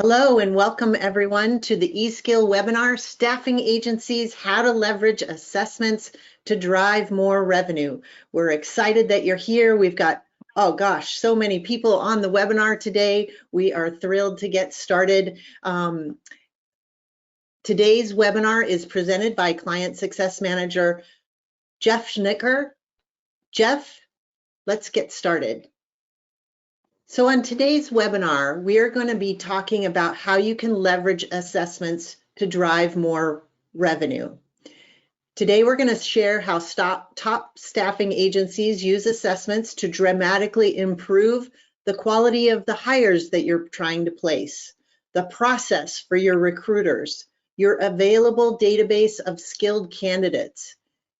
Hello and welcome everyone to the eSkill webinar, Staffing Agencies, How to Leverage Assessments to Drive More Revenue. We're excited that you're here. We've got, oh gosh, so many people on the webinar today. We are thrilled to get started. Today's webinar is presented by Client Success Manager Jeff Schnicker. Jeff, let's get started. So on today's webinar, we are going to be talking about how you can leverage assessments to drive more revenue. Today, we're going to share how top staffing agencies use assessments to dramatically improve the quality of the hires that you're trying to place, the process for your recruiters, your available database of skilled candidates,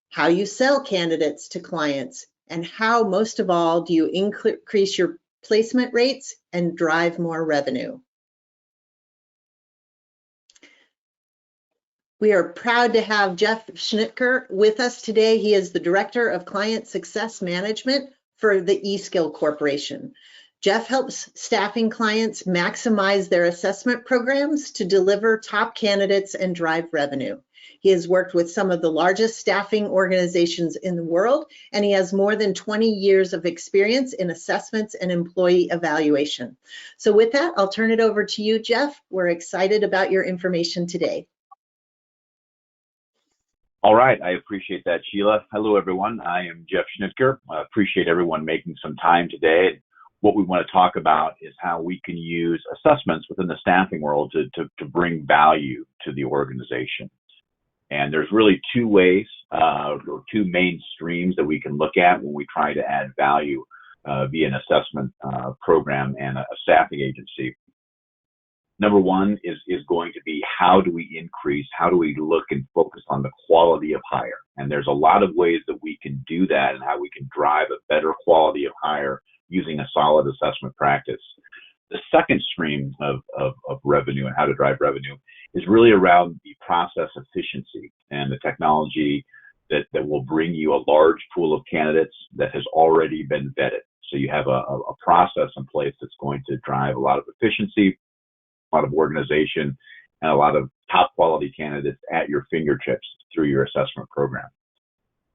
how you sell candidates to clients, and how, most of all, do you increase your placement rates and drive more revenue. We are proud to have Jeff Schnicker with us today. He is the Director of Client Success Management for the eSkill Corporation. Jeff helps staffing clients maximize their assessment programs to deliver top candidates and drive revenue. He has worked with some of the largest staffing organizations in the world, and he has more than 20 years of experience in assessments and employee evaluation. So with that, I'll turn it over to you, Jeff. We're excited about your information today. All right, I appreciate that, Sheila. Hello, everyone. I am Jeff Schnicker. I appreciate everyone making some time today. What we want to talk about is how we can use assessments within the staffing world to bring value to the organization. And there's really two ways, or two main streams that we can look at when we try to add value via an assessment program and a staffing agency. Number one is going to be how do we look and focus on the quality of hire? And there's a lot of ways that we can do that and how we can drive a better quality of hire using a solid assessment practice. The second stream of revenue and how to drive revenue is really around the process efficiency and the technology that will bring you a large pool of candidates that has already been vetted. So you have a process in place that's going to drive a lot of efficiency, a lot of organization, and a lot of top quality candidates at your fingertips through your assessment program.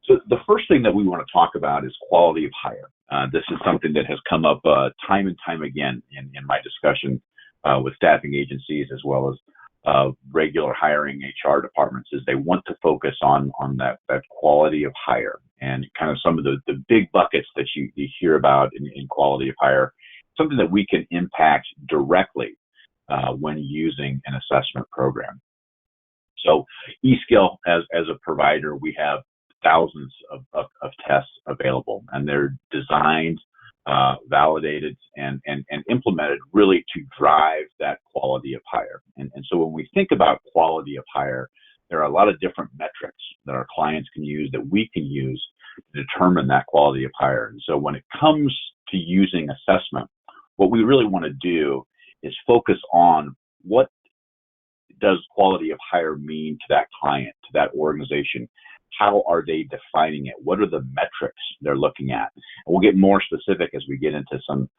So the first thing that we want to talk about is quality of hire. This is something that has come up time and time again in my discussion with staffing agencies as well as regular hiring HR departments, is they want to focus on that quality of hire and kind of some of the big buckets that you hear about in quality of hire, something that we can impact directly when using an assessment program. So eSkill, as a provider, we have thousands of tests available, and they're designed, validated, and implemented really to drive that quality of hire. And so when we think about quality of hire, there are a lot of different metrics that our clients can use, that we can use to determine that quality of hire. And so when it comes to using assessment, what we really want to do is focus on what does quality of hire mean to that client, to that organization. How are they defining it? What are the metrics they're looking at? And we'll get more specific as we get into some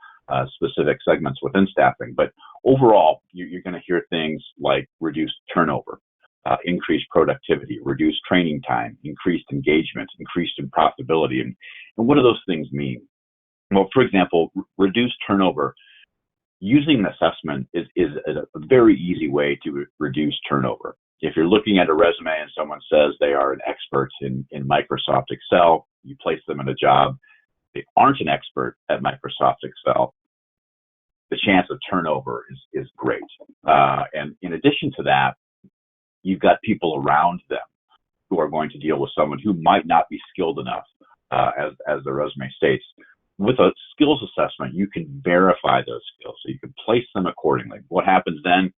specific segments within staffing. But overall, you're going to hear things like reduced turnover, increased productivity, reduced training time, increased engagement, increased in profitability. And what do those things mean? Well, for example, reduced turnover. Using an assessment is a very easy way to reduce turnover. If you're looking at a resume and someone says they are an expert in Microsoft Excel, you place them in a job, they aren't an expert at Microsoft Excel, the chance of turnover is great. And in addition to that, you've got people around them who are going to deal with someone who might not be skilled enough, as the resume states. With a skills assessment, you can verify those skills, so you can place them accordingly. What happens then?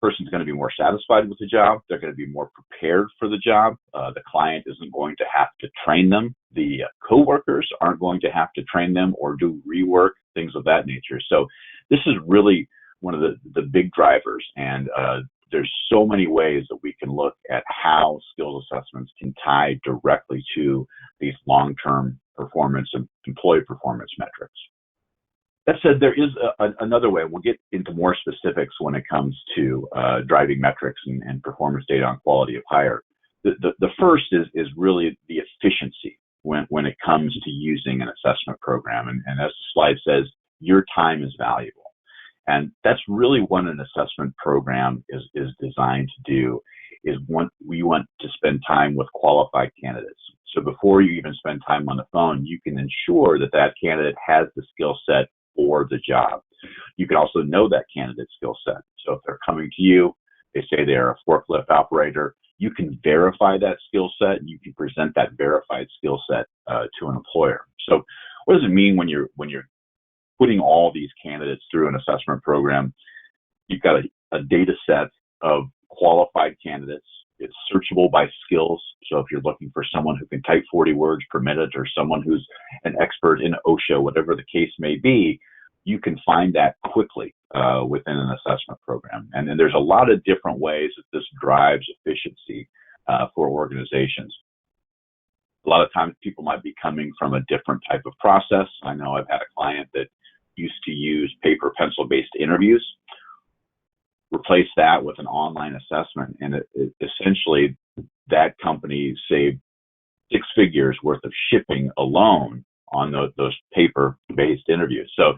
The person's going to be more satisfied with the job. They're going to be more prepared for the job. The client isn't going to have to train them. The coworkers aren't going to have to train them or do rework, things of that nature. So this is really one of the big drivers, and there's so many ways that we can look at how skills assessments can tie directly to these long-term performance and employee performance metrics. That said, there is another way. We'll get into more specifics when it comes to driving metrics and performance data on quality of hire. The first is really the efficiency when it comes to using an assessment program. And as the slide says, your time is valuable. And that's really what an assessment program is designed to do, is we want to spend time with qualified candidates. So before you even spend time on the phone, you can ensure that that candidate has the skill set for the job. You can also know that candidate's skill set. So if they're coming to you, they say they're a forklift operator, you can verify that skill set, and you can present that verified skill set to an employer. So what does it mean when you're putting all these candidates through an assessment program? You've got a data set of qualified candidates. It's searchable by skills. So if you're looking for someone who can type 40 words per minute, or someone who's an expert in OSHA, whatever the case may be, you can find that quickly within an assessment program. And then there's a lot of different ways that this drives efficiency for organizations. A lot of times people might be coming from a different type of process. I know I've had a client that used to use paper pencil-based interviews. Replace that with an online assessment, and it essentially that company saved 6 figures worth of shipping alone on those paper-based interviews. So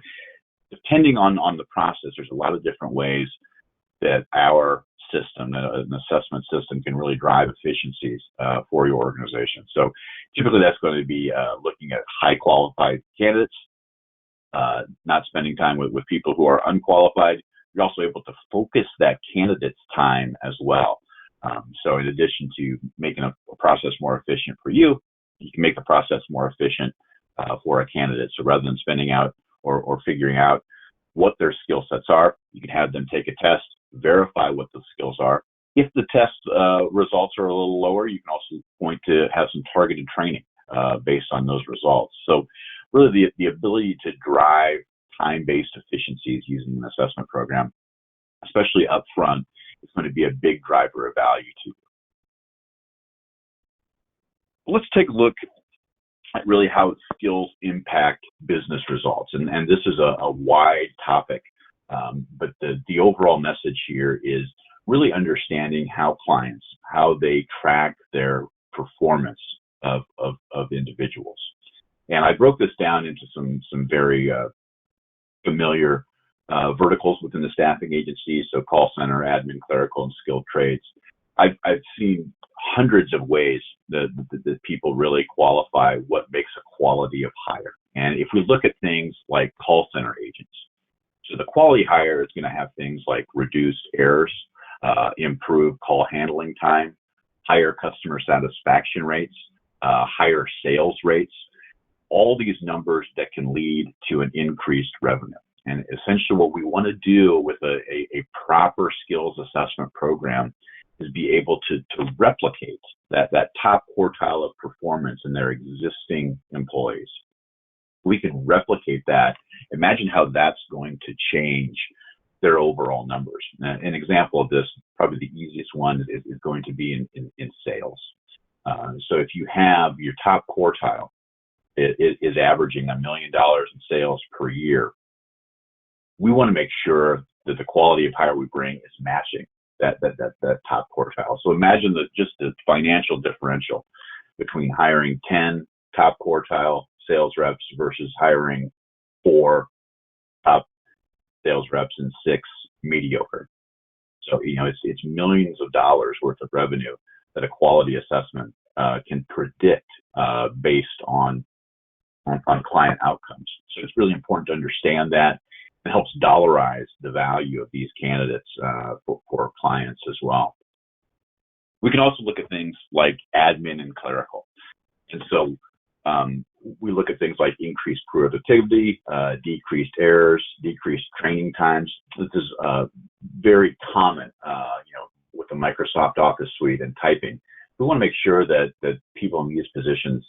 depending on the process, there's a lot of different ways that our system, an assessment system, can really drive efficiencies for your organization. So typically that's going to be looking at high qualified candidates, not spending time with people who are unqualified. You're also able to focus that candidate's time as well. So in addition to making a process more efficient for you, you can make the process more efficient for a candidate. So rather than spending out or figuring out what their skill sets are, you can have them take a test, verify what the skills are. If the test results are a little lower, you can also point to have some targeted training based on those results. So really the ability to drive time-based efficiencies using an assessment program, especially up front, is going to be a big driver of value to you. Let's take a look at really how skills impact business results. And this is a wide topic, but the overall message here is really understanding how clients, how they track their performance of individuals. And I broke this down into some very familiar verticals within the staffing agencies, so call center, admin, clerical, and skilled trades. I've seen hundreds of ways that people really qualify what makes a quality of hire. And if we look at things like call center agents, so the quality hire is going to have things like reduced errors, improved call handling time, higher customer satisfaction rates, higher sales rates, all these numbers that can lead to an increased revenue. And essentially what we want to do with a proper skills assessment program is be able to replicate that top quartile of performance in their existing employees. We can replicate that. Imagine how that's going to change their overall numbers. An example of this, probably the easiest one, is going to be in sales. So if you have your top quartile is averaging $1 million in sales per year, we want to make sure that the quality of hire we bring is matching that top quartile. So imagine just the financial differential between hiring 10 top quartile sales reps versus hiring 4 top sales reps and 6 mediocre. So it's millions of dollars worth of revenue that a quality assessment can predict based on client outcomes. So it's really important to understand that. It helps dollarize the value of these candidates for clients as well. We can also look at things like admin and clerical. And so we look at things like increased productivity, decreased errors, decreased training times. This is very common, with the Microsoft Office suite and typing. We want to make sure that people in these positions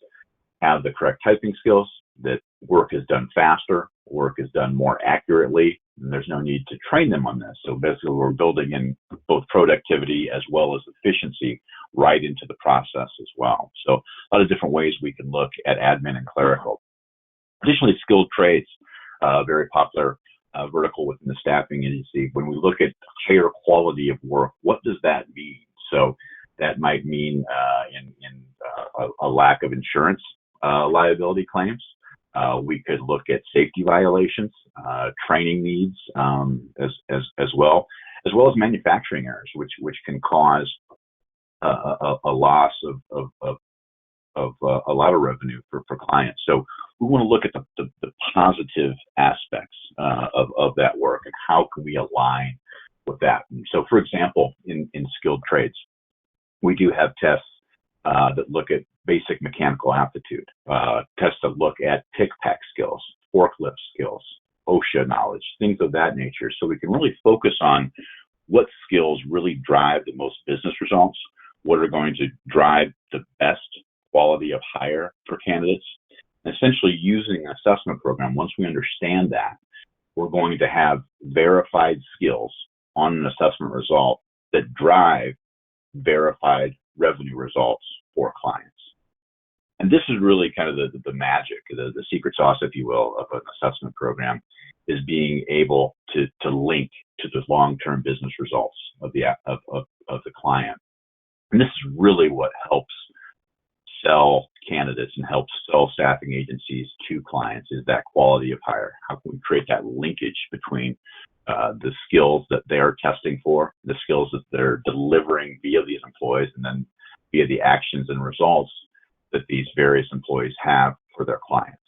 have the correct typing skills, that work is done faster, work is done more accurately, and there's no need to train them on this. So basically we're building in both productivity as well as efficiency right into the process as well. So a lot of different ways we can look at admin and clerical. Additionally, skilled trades. very popular vertical within the staffing agency. When we look at higher quality of work, what does that mean? So that might mean a lack of insurance liability claims. We could look at safety violations, training needs as well as manufacturing errors, which can cause a loss of a lot of revenue for clients. So we want to look at the positive aspects of that work and how can we align with that. And so, for example, in skilled trades, we do have tests that look at basic mechanical aptitude, tests that look at pick-pack skills, forklift skills, OSHA knowledge, things of that nature. So we can really focus on what skills really drive the most business results, what are going to drive the best quality of hire for candidates. And essentially using an assessment program, once we understand that, we're going to have verified skills on an assessment result that drive verified revenue results for clients. And this is really kind of the magic, the secret sauce, if you will, of an assessment program, is being able to link to the long-term business results of the client. And this is really what helps sell candidates and helps sell staffing agencies to clients, is that quality of hire. How can we create that linkage between the skills that they're testing for, the skills that they're delivering via these employees, and then via the actions and results that these various employees have for their clients.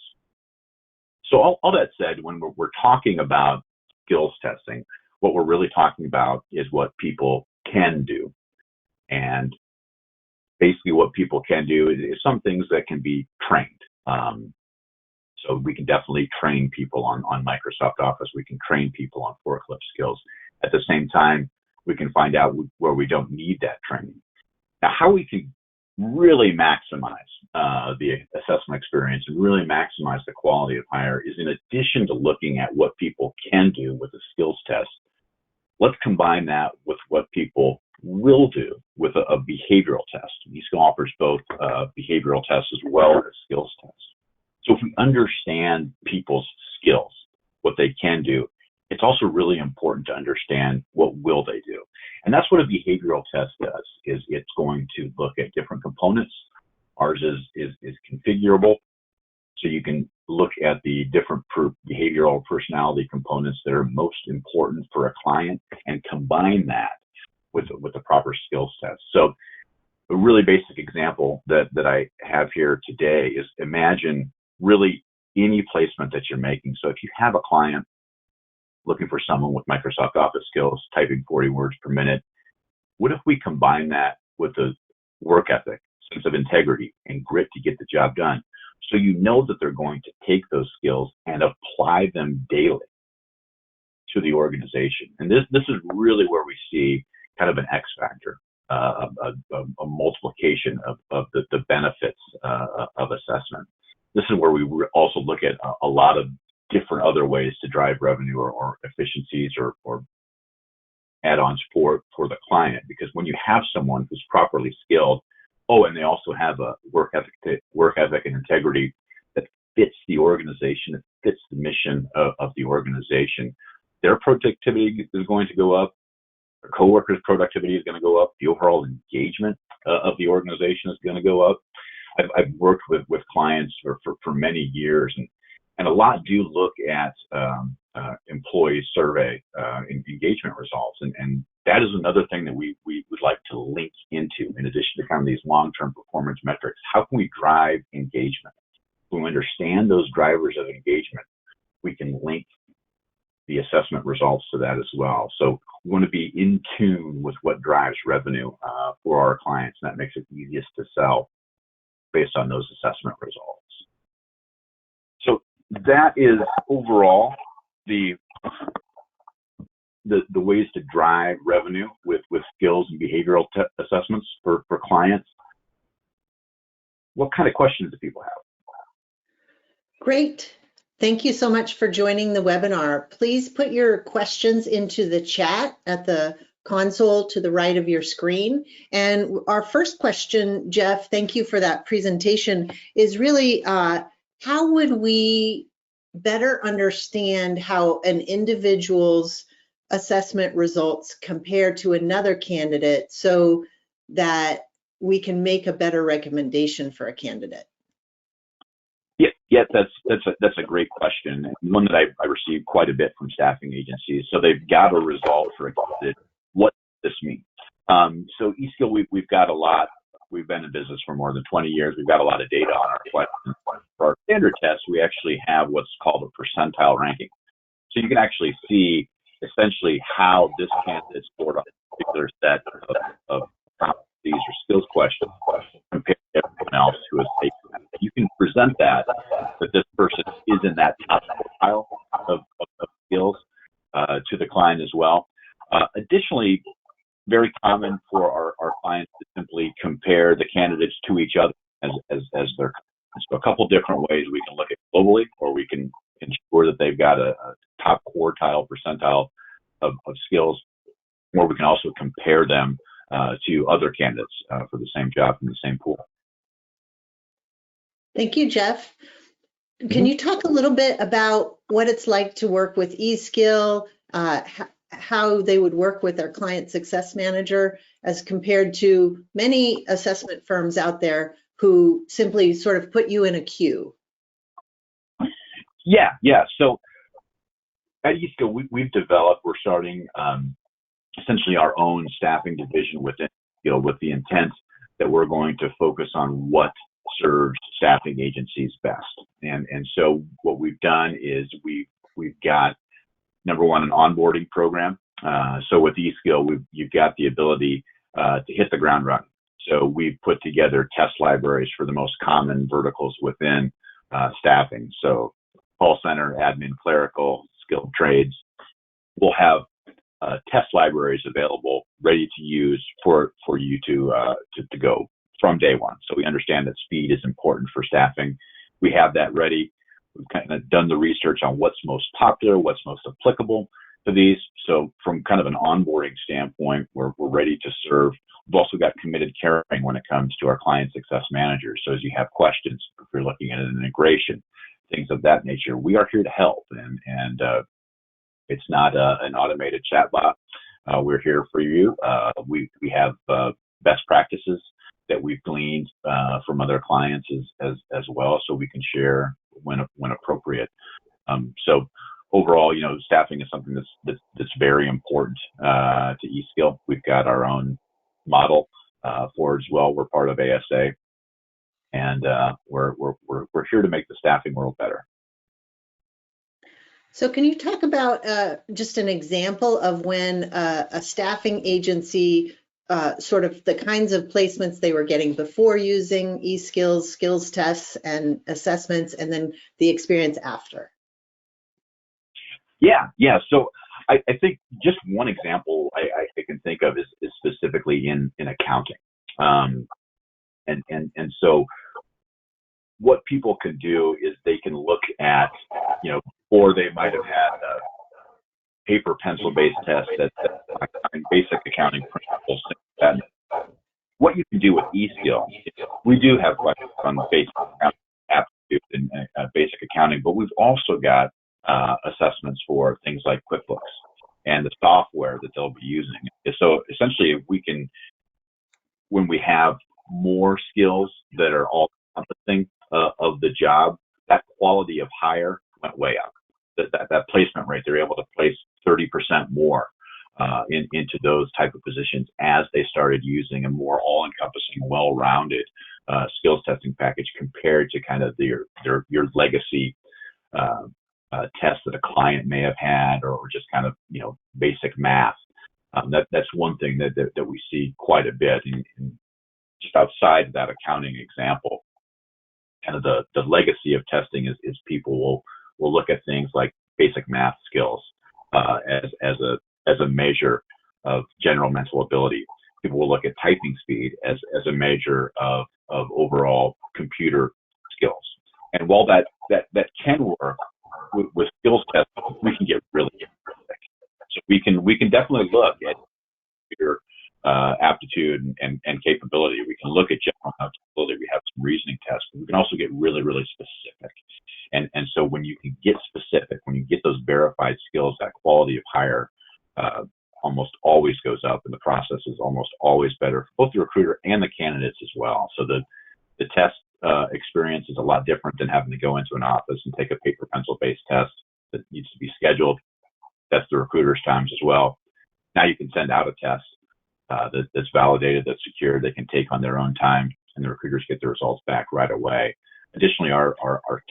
So all that said, when we're talking about skills testing, what we're really talking about is what people can do. And basically what people can do is some things that can be trained. So we can definitely train people on Microsoft Office. We can train people on forklift skills. At the same time, we can find out where we don't need that training. Now, how we can really maximize the assessment experience and really maximize the quality of hire is, in addition to looking at what people can do with a skills test, let's combine that with what people will do with a behavioral test. eSkill offers both behavioral tests as well as skills tests. So if we understand people's skills, what they can do, it's also really important to understand what will they do. And that's what a behavioral test does, is it's going to look at different components. Ours is configurable. So you can look at the different behavioral personality components that are most important for a client and combine that with the proper skills test. So a really basic example that I have here today is, imagine really any placement that you're making. So if you have a client looking for someone with Microsoft Office skills, typing 40 words per minute, what if we combine that with a work ethic, sense of integrity, and grit to get the job done? So you know that they're going to take those skills and apply them daily to the organization. And this is really where we see kind of an X factor, a multiplication of the benefits of assessment. This is where we also look at a lot of different other ways to drive revenue or efficiencies or add-ons for the client. Because when you have someone who's properly skilled, and they also have a work ethic and integrity that fits the organization, that fits the mission of the organization, their productivity is going to go up. Their coworkers' productivity is going to go up. The overall engagement of the organization is going to go up. I've worked with clients for many years, and a lot do look at employee survey engagement results, and that is another thing that we would like to link into, in addition to kind of these long-term performance metrics. How can we drive engagement? When we understand those drivers of engagement, we can link the assessment results to that as well. So we want to be in tune with what drives revenue for our clients, and that makes it easiest to sell based on those assessment results. So that is overall the ways to drive revenue with skills and behavioral assessments for clients. What kind of questions do people have? Great. Thank you so much for joining the webinar. Please put your questions into the chat at the console to the right of your screen. And our first question, Jeff, thank you for that presentation, is really how would we better understand how an individual's assessment results compare to another candidate so that we can make a better recommendation for a candidate? Yeah, that's a great question, and one that I receive quite a bit from staffing agencies. So they've got a result for a candidate. What does this mean? So eSkill, we've got a lot. We've been in business for more than 20 years. We've got a lot of data on our questions. For our standard tests, we actually have what's called a percentile ranking. So you can actually see essentially how this candidate scored on a particular set of competencies or skills questions compared to everyone else who has taken them. You can present that this person is in that top quartile of skills to the client as well. Additionally, very common for our clients to simply compare the candidates to each other as their. So a couple different ways we can look at globally, or we can ensure that they've got a top quartile percentile of skills, or we can also compare them to other candidates for the same job in the same pool. Thank you, Jeff. Can you talk a little bit about what it's like to work with eSkill, how they would work with their client success manager as compared to many assessment firms out there who simply sort of put you in a queue? Yeah. So at eSkill, we've developed, we're starting essentially our own staffing division within eSkill with the intent that we're going to focus on what serves staffing agencies best. And so what we've done is we've got, number one, an onboarding program. So with eSkill, you've got the ability to hit the ground running. So we've put together test libraries for the most common verticals within staffing. So call center, admin, clerical, skilled trades. We'll have test libraries available, ready to use for you to go from day one. So we understand that speed is important for staffing. We have that ready. We've kind of done the research on what's most popular, what's most applicable to these. So from kind of an onboarding standpoint, we're ready to serve. We've also got committed caring when it comes to our client success managers. So as you have questions, if you're looking at an integration, things of that nature, we are here to help. And it's not an automated chatbot. We're here for you. We have best practices that we've gleaned from other clients as well, so we can share when appropriate. So overall, staffing is something that's very important to eSkill. We've got our own model for it as well. We're part of ASA, and we're here to make the staffing world better. So can you talk about just an example of when a staffing agency sort of the kinds of placements they were getting before using eSkills, skills tests, and assessments, and then the experience after? Yeah. So I think just one example I can think of is specifically in accounting. And so what people can do is they can look at, or they might have had a paper pencil-based test that's basic accounting principles. What you can do with eSkill, we do have questions on basic accounting aptitude and basic accounting, but we've also got assessments for things like QuickBooks and the software that they'll be using. So essentially, if we can, when we have more skills that are all encompassing of the job, that quality of hire went way up. That placement rate, they're able to place 30% more into those type of positions as they started using a more all-encompassing, well-rounded skills testing package compared to kind of your legacy test that a client may have had, or just kind of basic math. That's one thing that we see quite a bit. And just outside that accounting example, kind of the legacy of testing is people will look at things like basic math skills as a measure of general mental ability. People will look at typing speed as a measure of overall computer skills. And while that can work with skills tests, we can get really specific. So we can definitely look at computer aptitude and capability. We can look at general mental ability. We have some reasoning tests, but we can also get really, really specific. And so when you can get specific, when you get those verified skills, that quality of hire almost always goes up, and the process is almost always better for both the recruiter and the candidates as well. So the test experience is a lot different than having to go into an office and take a paper pencil based test that needs to be scheduled. That's the recruiter's times as well. Now you can send out a test that's validated, that's secure, they can take on their own time, and the recruiters get the results back right away. Additionally, our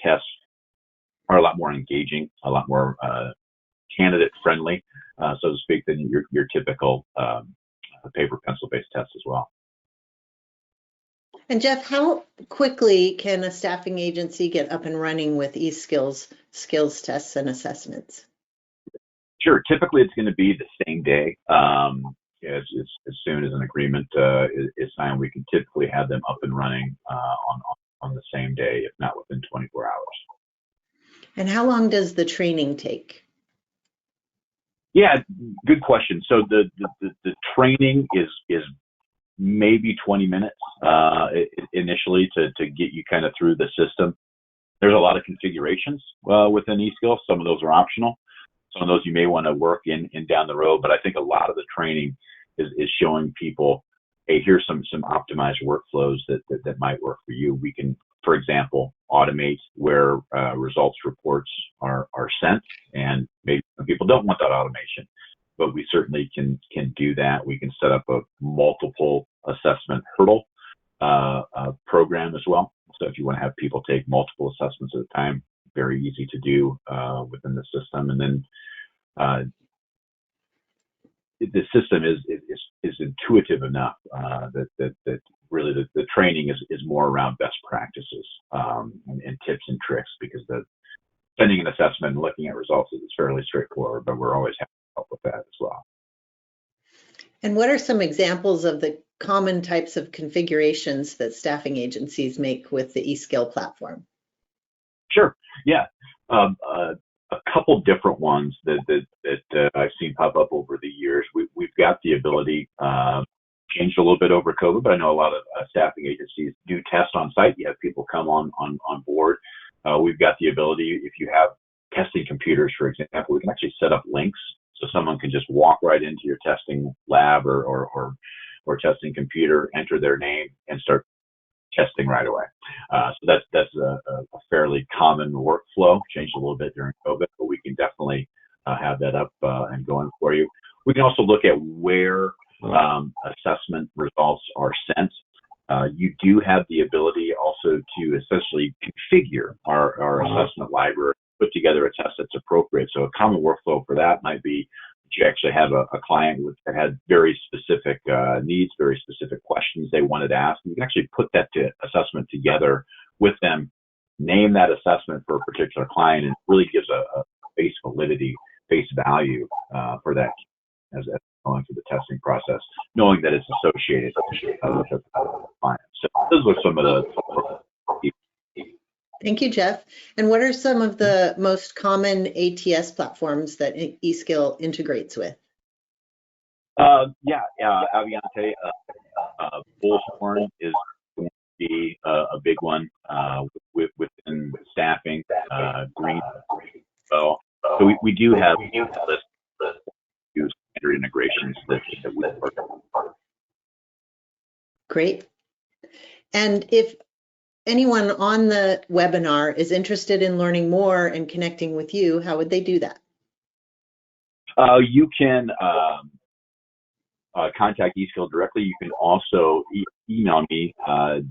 tests are a lot more engaging, a lot more candidate friendly, so to speak, than your typical paper pencil based test as well. And Jeff, how quickly can a staffing agency get up and running with eSkills skills tests and assessments? Sure. Typically, it's going to be the same day. As soon as an agreement is signed, we can typically have them up and running on the same day, if not within 24 hours. And how long does the training take? Yeah, good question. So the training is maybe 20 minutes initially to get you kind of through the system. There's a lot of configurations within eSkill. Some of those are optional. Some of those you may want to work in down the road, but I think a lot of the training is showing people, hey, here's some optimized workflows that might work for you. We can, for example, automate where results reports are sent, and maybe some people don't want that automation, but we certainly can do that. We can set up a multiple assessment hurdle program as well. So if you want to have people take multiple assessments at a time, very easy to do within the system. And then the system is intuitive enough that really the training is more around best practices and tips and tricks, because the sending an assessment and looking at results is fairly straightforward, but we're always happy to help with that as well. And what are some examples of the common types of configurations that staffing agencies make with the eSkill platform? Sure. Yeah. A couple different ones that I've seen pop up over the years. We've got the ability, changed a little bit over COVID, but I know a lot of staffing agencies do test on site. You have people come on board. We've got the ability, if you have testing computers, for example, we can actually set up links so someone can just walk right into your testing lab or testing computer, enter their name, and start testing right away. So that's a fairly common workflow. Changed a little bit during COVID, but we can definitely have that up and going for you. We can also look at where assessment results are sent. You do have the ability also to essentially configure our assessment library, put together a test that's appropriate. So a common workflow for that might be that you actually have a client that had very specific needs, very specific questions they wanted to ask. You can actually put that assessment together with them, name that assessment for a particular client, and it really gives a base validity, base value for that as going through the testing process, knowing that it's associated with the client. So those are some of the. Thank you, Jeff. And what are some of the most common ATS platforms that eSkill integrates with? Aviante, Bullhorn is going to be a big one within staffing. Green, so we do have a list of standard integrations that we work on. Great. And if anyone on the webinar is interested in learning more and connecting with you, how would they do that? You can contact eSkill directly. You can also email me,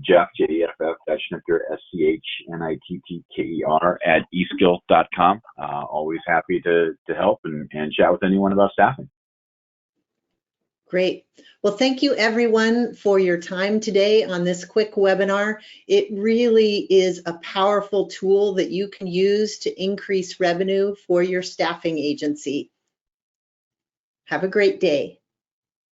Jeff, J-E-F-F-Schnittker, S-C-H-N-I-T-T-K-E-R @eskill.com. Always happy to help and chat with anyone about staffing. Great. Well, thank you everyone for your time today on this quick webinar. It really is a powerful tool that you can use to increase revenue for your staffing agency. Have a great day.